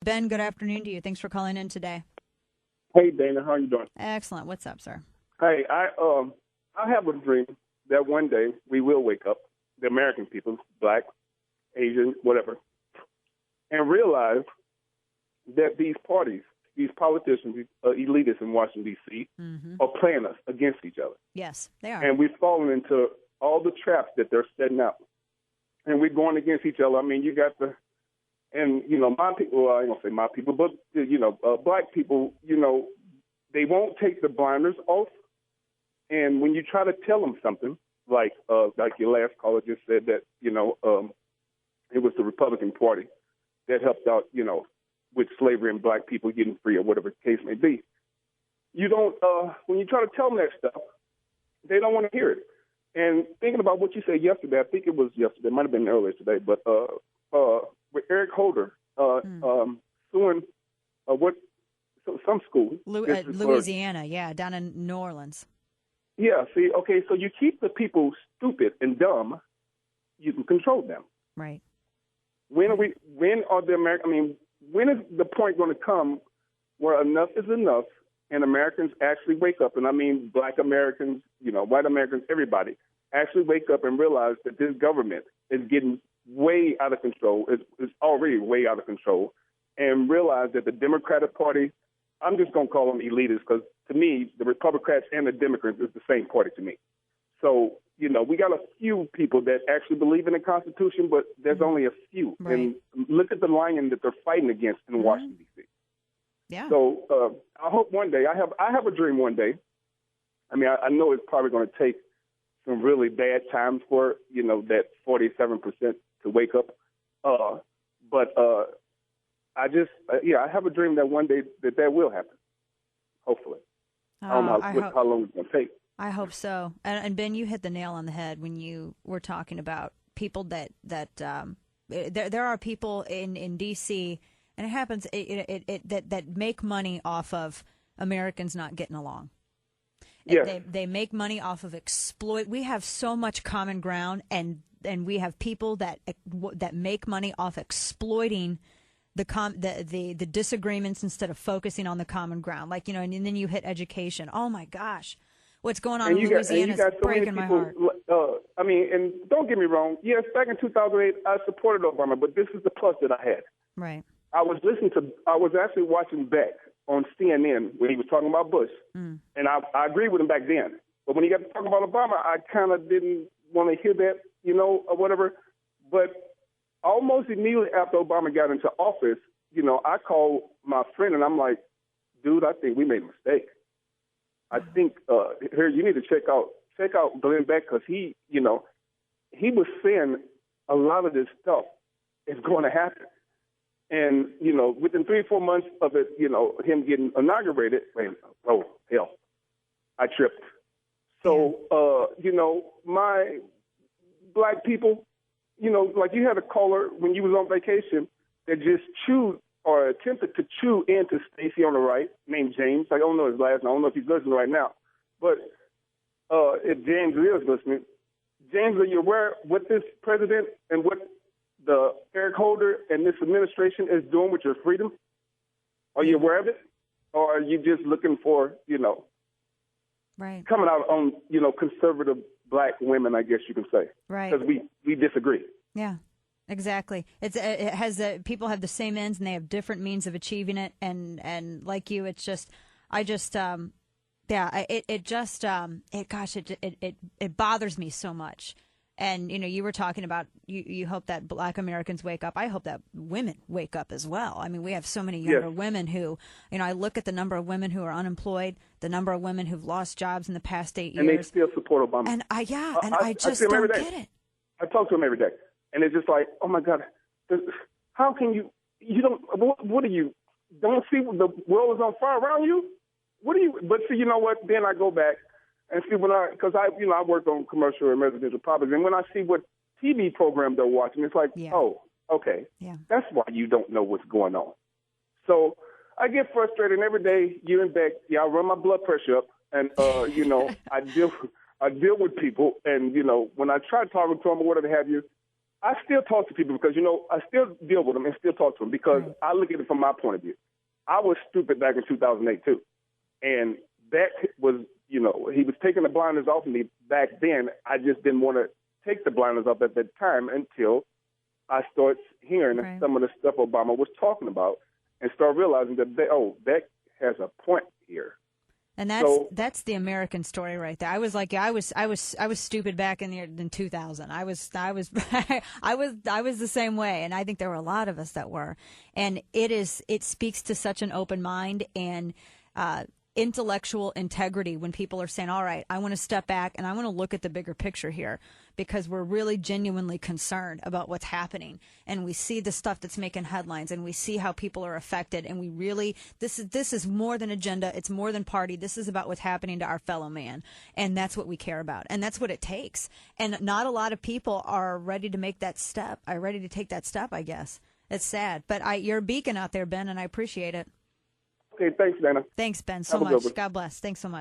Ben, good afternoon to you. Thanks for calling in today. Hey Dana, how you doing? Excellent. What's up, sir? Hey, I have a dream that one day we will wake up, the American people, black, Asian, whatever, and realize that these parties, these politicians, these elitists in Washington D.C. Are playing us against each other, Yes, they are. and we've fallen into all the traps that they're setting up, and we're going against each other. I mean, you got the and, my people, well, I ain't going to say my people, but, black people, they won't take the blinders off. And when you try to tell them something, like your last caller just said that, it was the Republican Party that helped out, with slavery and black people getting free or whatever the case may be. You don't, when you try to tell them that stuff, they don't want to hear it. And thinking about what you said yesterday, I think it was yesterday, it might have been earlier today, but with Eric Holder suing some school. Louisiana, yeah, down in New Orleans. Yeah, see, okay, so you keep the people stupid and dumb, you can control them. Right. When is the point going to come where enough is enough and Americans actually wake up, and I mean black Americans, white Americans, everybody, actually wake up and realize that this government is getting way out of control, it's already way out of control, and realize that the Democratic Party, I'm just going to call them elitists because to me, the Republicans and the Democrats is the same party to me. So, we got a few people that actually believe in the Constitution, but there's only a few. Right. And look at the lion that they're fighting against in Washington, D.C. Yeah. So I hope one day, I have a dream one day. I mean, I know it's probably going to take some really bad times for, that 47% to wake up. But I have a dream that one day that will happen, hopefully. I don't know how long it's going to take. I hope so. And Ben, you hit the nail on the head when you were talking about people that there are people in D.C., and it happens that make money off of Americans not getting along. Yes. They make money off of exploit. We have so much common ground, and we have people that make money off exploiting the disagreements instead of focusing on the common ground. Like, and then you hit education. Oh my gosh, what's going on in Louisiana is breaking my heart. And don't get me wrong. Yes, back in 2008, I supported Obama, but this is the plus that I had. Right. I was actually watching Beck on CNN when he was talking about Bush, and I agreed with him back then. But when he got to talk about Obama, I kind of didn't want to hear that, or whatever. But almost immediately after Obama got into office, I called my friend and I'm like, dude, I think we made a mistake. I think here you need to check out Glenn Beck because he was saying a lot of this stuff is going to happen. And, within 3 or 4 months of it, him getting inaugurated, oh, hell, I tripped. So, my black people, like you had a caller when you was on vacation that just chewed or attempted to chew into Stacey on the right, named James. I don't know his last name. I don't know if he's listening right now. But if James is listening, James, are you aware what this president and what the Eric Holder and this administration is doing with your freedom? Are you aware of it? Or are you just looking for, right, coming out on, conservative black women, I guess you can say. Right. Because we disagree. Yeah, exactly. It has people have the same ends and they have different means of achieving it. And like you, it's just, it bothers me so much. And, you were talking about you hope that black Americans wake up. I hope that women wake up as well. I mean, we have so many younger women who, I look at the number of women who are unemployed, the number of women who've lost jobs in the past 8 years. And they still support Obama. And I just don't get it. I talk to them every day. And it's just like, oh, my God, how can you don't, what are you, don't see the world is on fire around you? What are you, but see, you know what, then I go back and see because I work on commercial and residential properties, and when I see what TV program they're watching, it's like, oh, okay, that's why you don't know what's going on. So I get frustrated, and every day, you and Beck, I run my blood pressure up, and, I deal with people, and, when I try talking to them or whatever have you, I still talk to people because, I still deal with them and still talk to them because I look at it from my point of view. I was stupid back in 2008, too. And that was, he was taking the blinders off of me back then. I just didn't want to take the blinders off at that time until I started hearing some of the stuff Obama was talking about and start realizing that, that has a point here. And that's the American story right there. I was like, I was stupid back in 2000. I was I was the same way, and I think there were a lot of us that were. And it speaks to such an open mind and intellectual integrity when people are saying, all right, I want to step back and I want to look at the bigger picture here because we're really genuinely concerned about what's happening. And we see the stuff that's making headlines and we see how people are affected. And we really, this is more than agenda. It's more than party. This is about what's happening to our fellow man. And that's what we care about. And that's what it takes. And not a lot of people are ready to make that step. Are ready to take that step, I guess. It's sad. But you're a beacon out there, Ben, and I appreciate it. Okay, thanks, Dana. Thanks, Ben, so much. God bless. Thanks so much.